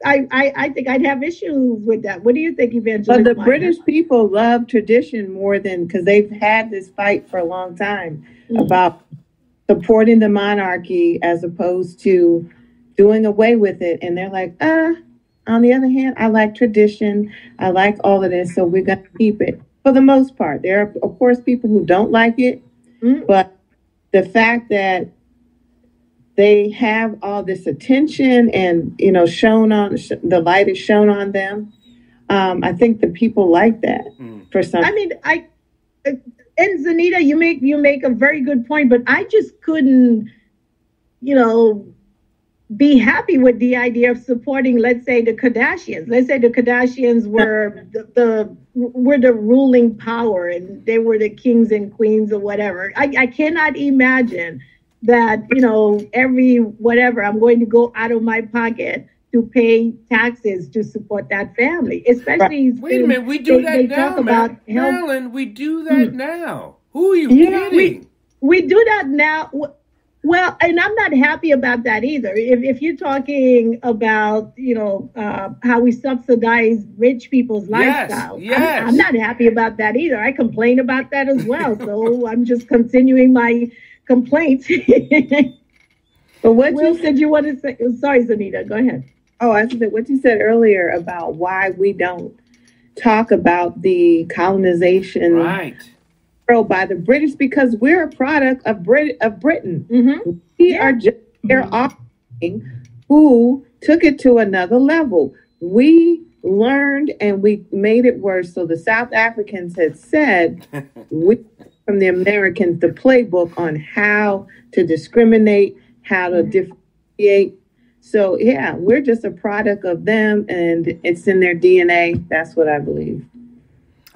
I think I'd have issues with that. What do you think, Evangelist? But the British people love tradition more than, because they've had this fight for a long time about supporting the monarchy as opposed to doing away with it. And they're like, on the other hand, I like tradition. I like all of this. So we're going to keep it for the most part. There are, of course, people who don't like it. But the fact that they have all this attention and, shown on the light is shown on them. I think the people like that for some. I mean, and Zanita, you make a very good point, but I just couldn't, be happy with the idea of supporting, let's say, the Kardashians. Let's say the Kardashians were the ruling power and they were the kings and queens or whatever. I cannot imagine that, every whatever, I'm going to go out of my pocket to pay taxes to support that family. Especially wait a minute, we do that now, Marilyn. We do that now. Who are you kidding? We do that now. Well, and I'm not happy about that either. If you're talking about, how we subsidize rich people's lifestyle, I'm not happy about that either. I complain about that as well. So I'm just continuing my complaints. But what Will said you want to say? Sorry, Zanita, go ahead. Oh, I said what you said earlier about why we don't talk about the colonization by the British, because we're a product of Britain. We are just their offspring who took it to another level. We learned and we made it worse. So the South Africans had said from the Americans the playbook on how to discriminate, how to differentiate. So yeah, we're just a product of them and it's in their DNA. That's what I believe.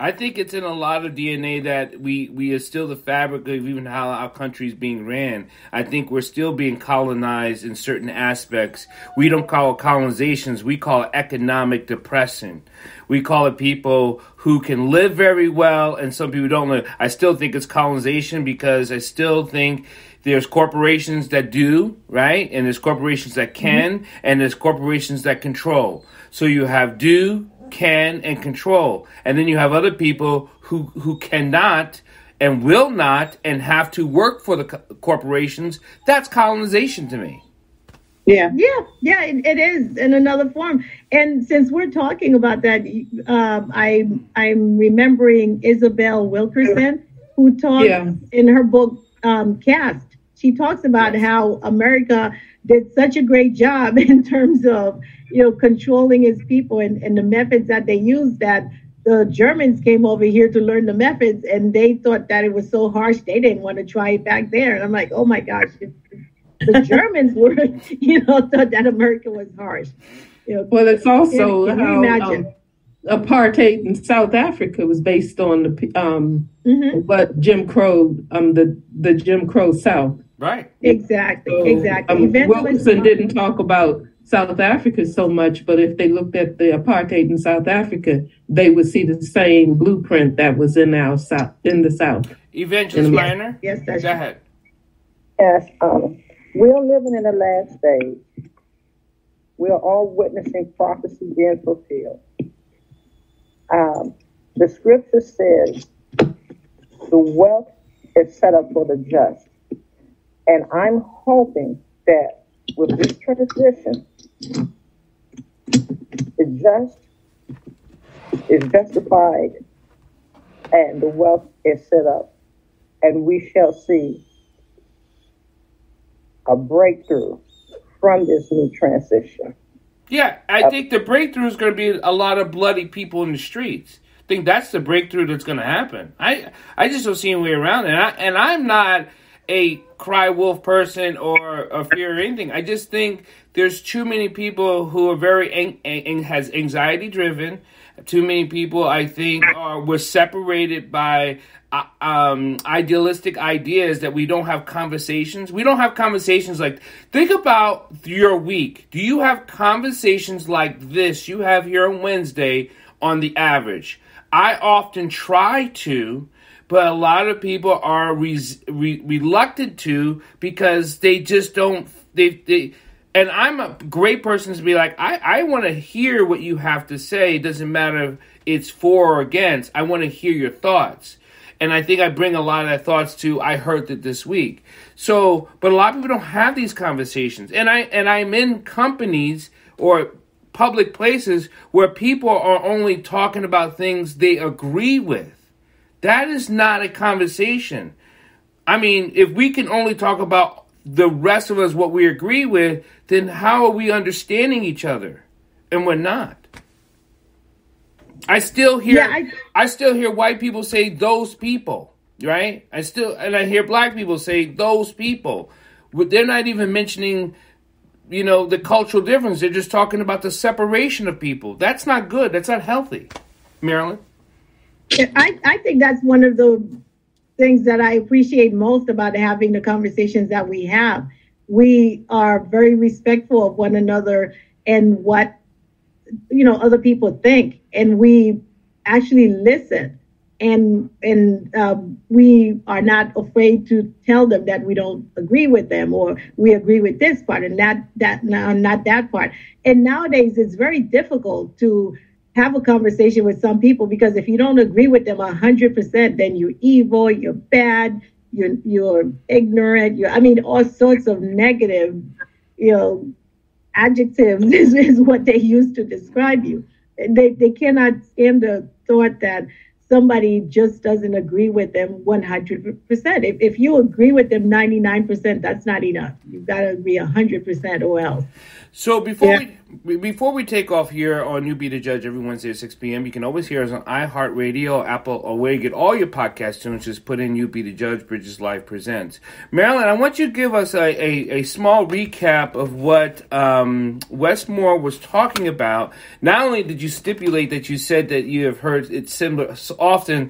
I think it's in a lot of DNA that we are still the fabric of even how our country is being ran. I think we're still being colonized in certain aspects. We don't call it colonizations. We call it economic depression. We call it people who can live very well and some people don't live. I still think it's colonization because I still think there's corporations that do, right? And there's corporations that can, and there's corporations that control. So you have do, can, and control. And then you have other people who cannot and will not and have to work for the corporations. That's colonization to me. Yeah, it is in another form. And since we're talking about that, I'm remembering Isabel Wilkerson, who talks in her book, Caste. She talks about how America did such a great job in terms of, controlling its people and the methods that they used, that the Germans came over here to learn the methods and they thought that it was so harsh they didn't want to try it back there. And I'm like, oh my gosh, the Germans were, thought that America was harsh. Well, it's also how apartheid in South Africa was based on the what Jim Crow, the Jim Crow South. Right. Exactly. Wilson didn't talk about South Africa so much, but if they looked at the apartheid in South Africa, they would see the same blueprint that was in the South. Evangelist Reiner? Yes, that's go ahead. Yes, we're living in the last days. We are all witnessing prophecy being fulfilled. The scripture says the wealth is set up for the just. And I'm hoping that with this transition, the just is justified and the wealth is set up. And we shall see a breakthrough from this new transition. Yeah, I think the breakthrough is going to be a lot of bloody people in the streets. I think that's the breakthrough that's going to happen. I just don't see any way around it. And I'm not a cry wolf person or a fear or anything. I just think there's too many people who are very has anxiety driven. Too many people, I think, were separated by idealistic ideas that we don't have conversations. We don't have conversations like, think about your week. Do you have conversations like this you have here on Wednesday on the average? I often try to, but a lot of people are reluctant to because they just don't, and I'm a great person to be like, I want to hear what you have to say. It doesn't matter if it's for or against. I want to hear your thoughts. And I think I bring a lot of that thoughts to, I heard that this week. So, but a lot of people don't have these conversations. And I'm in companies or public places where people are only talking about things they agree with. That is not a conversation. I mean, if we can only talk about the rest of us what we agree with, then how are we understanding each other? And we're not. I still hear white people say those people, right? I hear black people say those people. They're not even mentioning, the cultural difference. They're just talking about the separation of people. That's not good. That's not healthy. Marilyn? I think that's one of the things that I appreciate most about having the conversations that we have. We are very respectful of one another and what other people think, and we actually listen, and we are not afraid to tell them that we don't agree with them, or we agree with this part and not that part. And nowadays it's very difficult to have a conversation with some people, because if you don't agree with them 100%, then you're evil, you're bad, you're ignorant, all sorts of negative, adjectives is what they use to describe you. They cannot stand the thought that somebody just doesn't agree with them 100%. If you agree with them 99%, that's not enough. You've got to agree 100% or else. So before we take off here on You Be the Judge every Wednesday at 6 p.m., you can always hear us on iHeartRadio, Apple, or where you get all your podcast tunes. Just put in You Be the Judge, Bridges Live Presents. Marilyn, I want you to give us a small recap of what Westmore was talking about. Not only did you stipulate that you said that you have heard it similar often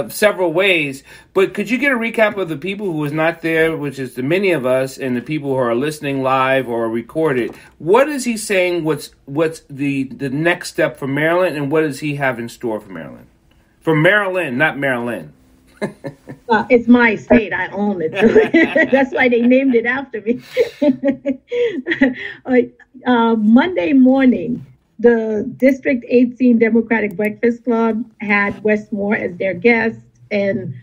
several ways, but could you get a recap of the people who was not there, which is the many of us, and the people who are listening live or recorded? What is he saying? What's the next step for Maryland, and what does he have in store for Maryland? For Maryland, not Maryland. It's my state. I own it. That's why they named it after me. Monday morning, the District 18 Democratic Breakfast Club had Westmore as their guest, and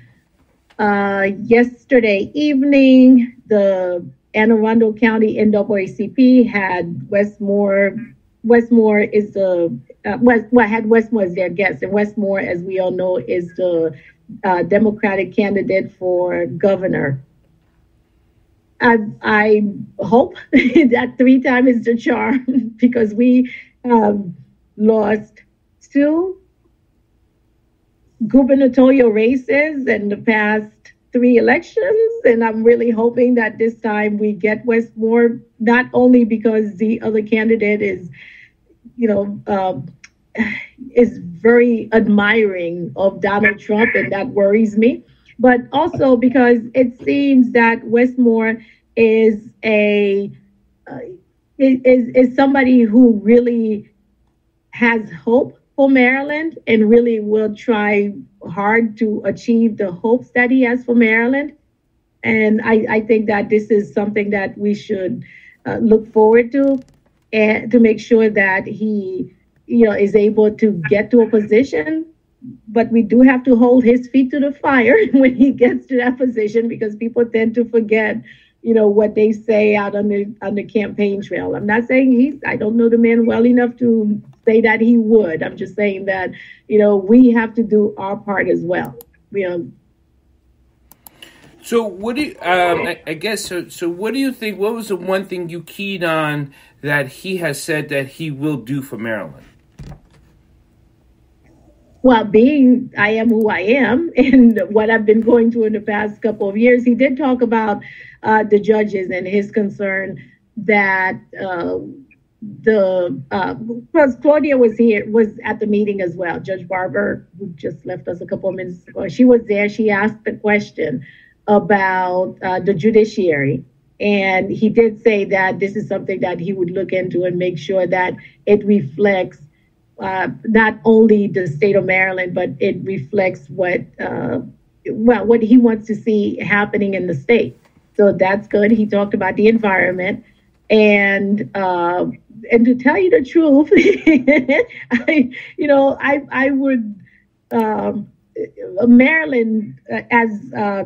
yesterday evening, the Anne Arundel County NAACP had Westmore. Westmore is had Westmore as their guest, and Westmore, as we all know, is the Democratic candidate for governor. I hope that 3 times is the charm, because we lost 2 gubernatorial races in the past 3 elections, and I'm really hoping that this time we get Westmore, not only because the other candidate is, is very admiring of Donald Trump, and that worries me, but also because it seems that Westmore is is somebody who really has hope for Maryland and really will try hard to achieve the hopes that he has for Maryland. And I think that this is something that we should look forward to, and to make sure that he, is able to get to a position. But we do have to hold his feet to the fire when he gets to that position, because people tend to forget, what they say out on the campaign trail. I'm not saying I don't know the man well enough to say that he would. I'm just saying that, we have to do our part as well. So what do you, I guess, so what do you think, what was the one thing you keyed on that he has said that he will do for Maryland? Well, being I am who I am and what I've been going through in the past couple of years, he did talk about the judges and his concern that because Claudia was at the meeting as well. Judge Barber, who just left us a couple of minutes ago, she was there. She asked the question about the judiciary. And he did say that this is something that he would look into and make sure that it reflects not only the state of Maryland, but it reflects what he wants to see happening in the state. So that's good. He talked about the environment. And to tell you the truth, I would Maryland, as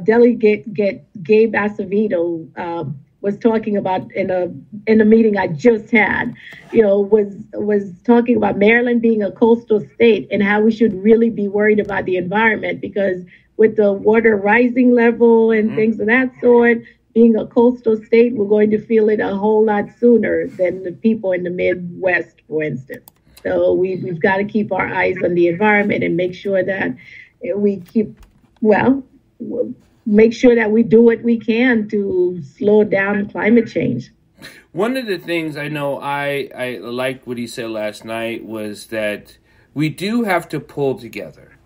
Delegate Gabe Acevedo was talking about in a meeting I just had, was talking about Maryland being a coastal state and how we should really be worried about the environment, because with the water rising level and things of that sort, being a coastal state, we're going to feel it a whole lot sooner than the people in the Midwest, for instance. So we've got to keep our eyes on the environment and make sure that we make sure that we do what we can to slow down climate change. One of the things I know I liked what he said last night was that we do have to pull together.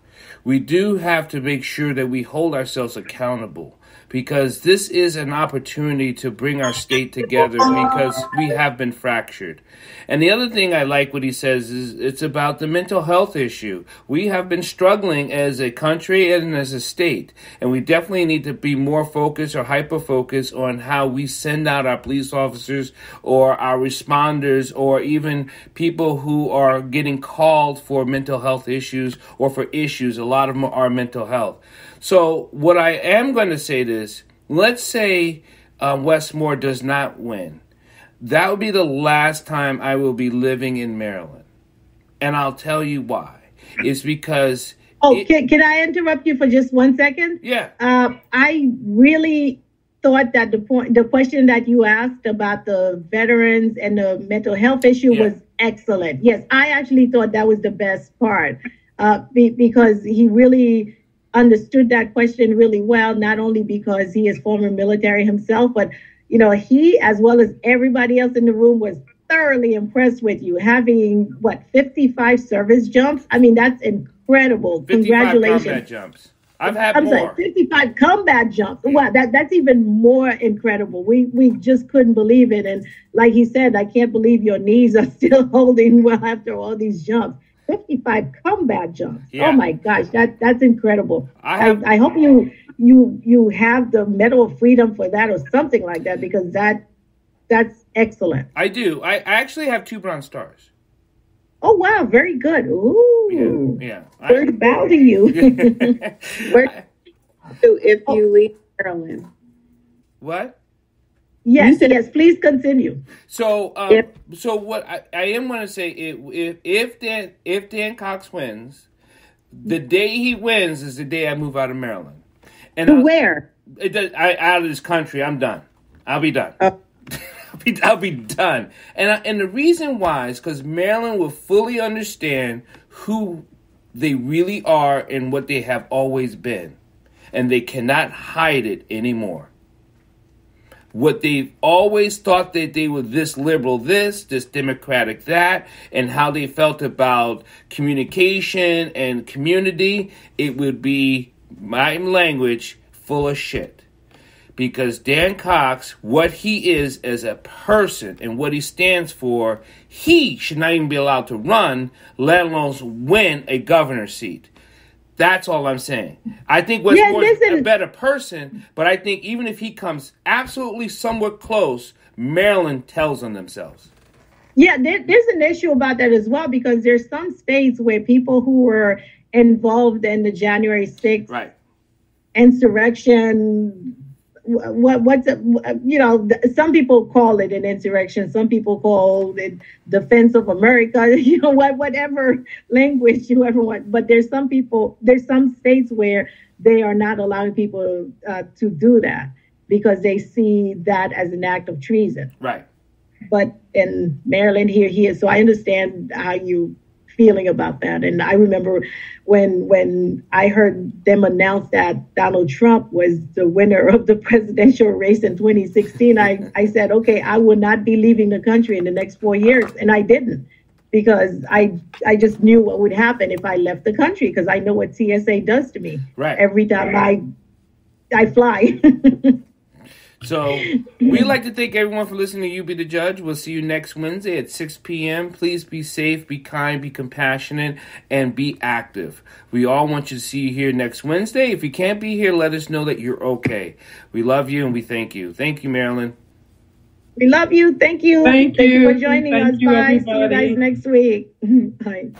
We do have to make sure that we hold ourselves accountable, because this is an opportunity to bring our state together, because we have been fractured. And the other thing I like what he says is it's about the mental health issue. We have been struggling as a country and as a state, and we definitely need to be more focused or hyper-focused on how we send out our police officers or our responders or even people who are getting called for mental health issues or for issues. A lot of them are mental health. So what I am going to say is, let's say Westmore does not win. That would be the last time I will be living in Maryland. And I'll tell you why. It's because... Can I interrupt you for just 1 second? Yeah. I really thought that the question that you asked about the veterans and the mental health issue was excellent. Yes, I actually thought that was the best part because he really understood that question really well, not only because he is former military himself, but he, as well as everybody else in the room, was thoroughly impressed with you having 55 service jumps. I mean, that's incredible. 55 Congratulations. Combat jumps. I've had more. Sorry, 55 combat jumps. Wow, that's even more incredible. We just couldn't believe it. And like he said, I can't believe your knees are still holding well after all these jumps. 55 combat jumps. Yeah. Oh my gosh, that's incredible. I hope you have the Medal of Freedom for that or something like that, because that's excellent. I do. I actually have 2 Bronze Stars. Oh wow, very good. Ooh. Yeah. Where to bow to you. If you leave Maryland. What? Yes, please continue. So, so what I am going to say, if Dan Cox wins, the day he wins is the day I move out of Maryland. And where? Out of this country. I'm done. I'll be done. I'll be done. And the reason why is because Maryland will fully understand who they really are and what they have always been, and they cannot hide it anymore. What they've always thought that they were this liberal, this democratic, that, and how they felt about communication and community, it would be, my language, full of shit. Because Dan Cox, what he is as a person and what he stands for, he should not even be allowed to run, let alone win a governor's seat. That's all I'm saying. I think Westmore's a better person, but I think even if he comes absolutely somewhat close, Maryland tells on themselves. Yeah, there's an issue about that as well, because there's some states where people who were involved in the January 6th insurrection, some people call it an insurrection, some people call it defense of America, whatever language you ever want. But there's some states where they are not allowing people to do that because they see that as an act of treason. Right. But in Maryland, here he is. So I understand how you feeling about that. And I remember when I heard them announce that Donald Trump was the winner of the presidential race in 2016, I said, okay, I will not be leaving the country in the next 4 years. And I didn't, because I just knew what would happen if I left the country, because I know what TSA does to me every time I fly. So we'd like to thank everyone for listening to You Be the Judge. We'll see you next Wednesday at 6 p.m. Please be safe, be kind, be compassionate, and be active. We all want you to see you here next Wednesday. If you can't be here, let us know that you're okay. We love you and we thank you. Thank you, Marilyn. We love you. Thank you. Thank you for joining us. Bye. See you guys next week. Bye.